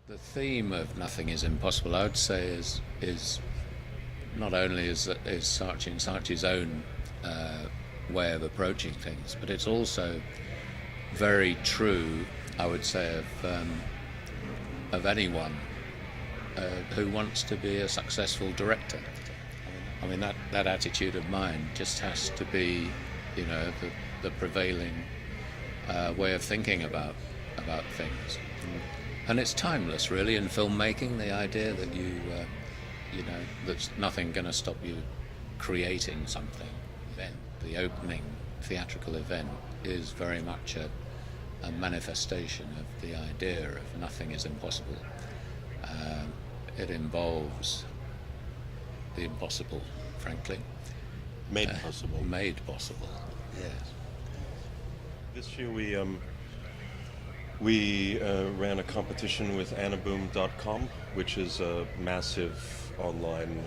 The theme of Nothing is Impossible, I would say, is not only is Saatchi and Saatchi's own way of approaching things, but it's also very true, I would say, of anyone who wants to be a successful director. I mean, that attitude of mine just has to be, the prevailing way of thinking about things. And it's timeless, really, in filmmaking. The idea that that's nothing going to stop you creating something. The opening theatrical event is very much a manifestation of the idea of nothing is impossible. It involves the impossible, frankly. Made possible. Made possible, yes. This year we ran a competition with Anaboom.com, which is a massive online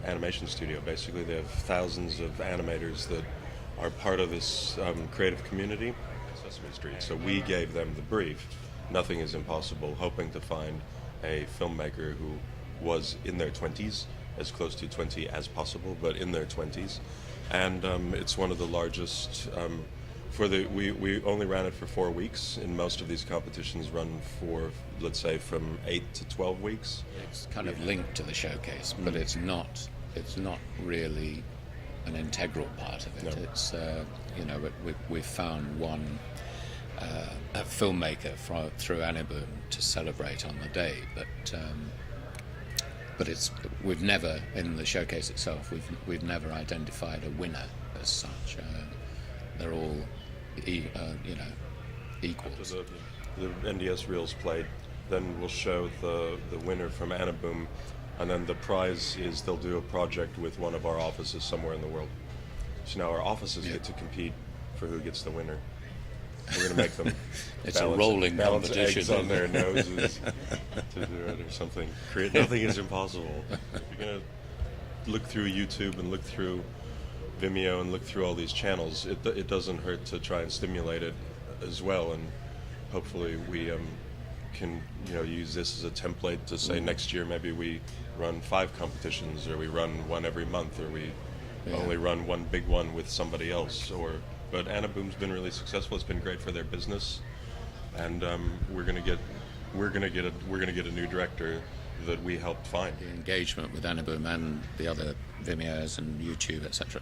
animation studio. Basically, they have thousands of animators that are part of this creative community, Sesame Street. So we gave them the brief, Nothing is Impossible, hoping to find a filmmaker who was in their 20s, as close to 20 as possible, but in their 20s. And it's one of the largest... we only ran it for 4 weeks, and most of these competitions run for, let's say, from 8 to 12 weeks. It's kind of linked to the showcase, but it's not really an integral part of it. No. It's we've found one a filmmaker through Anaboom to celebrate on the day, but we've never, in the showcase itself, we've never identified a winner as such. They're all equals. After the NDS reels played, then we'll show the winner from Anaboom, and then the prize is they'll do a project with one of our offices somewhere in the world. So now our offices get to compete for who gets the winner. We're going to make them it's a rolling competition. Eggs on their noses to do it or something. Nothing is impossible. If you're going to look through YouTube and look through Vimeo and look through all these channels, it doesn't hurt to try and stimulate it as well, and hopefully we can use this as a template to say next year maybe we run 5 competitions, or we run one every month, or we only run one big one with somebody else. But Anaboom's been really successful. It's been great for their business, and we're gonna get a new director that we helped find. The engagement with Anaboom and the other Vimeos and YouTube, etc.,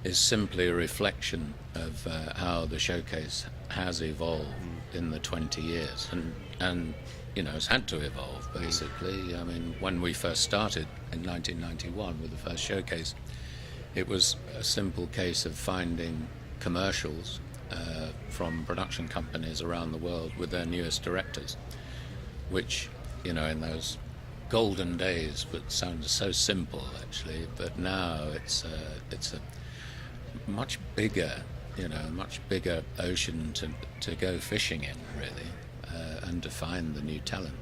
is simply a reflection of how the showcase has evolved in the 20 years, and it's had to evolve, basically. I mean, when we first started in 1991 with the first showcase, it was a simple case of finding commercials from production companies around the world with their newest directors, which, in those golden days, but sounds so simple actually. But now it's a much bigger ocean to go fishing in, really, and to find the new talent,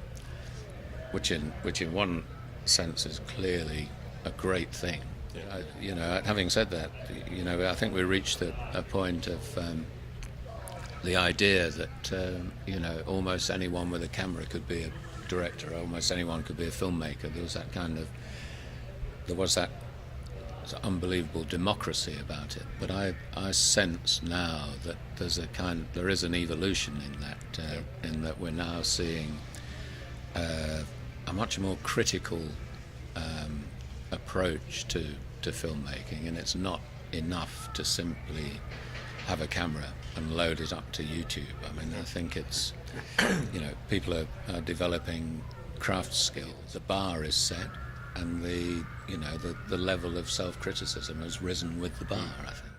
which in one sense is clearly a great thing. Having said that, I think we reached a point of the idea that almost anyone with a camera could be a director, almost anyone could be a filmmaker. There was that unbelievable democracy about it. But I sense now that there is an evolution in that we're now seeing a much more critical approach to filmmaking, and it's not enough to simply have a camera and load it up to YouTube. I mean, I think it's people are developing craft skills. The bar is set, and the level of self-criticism has risen with the bar, I think.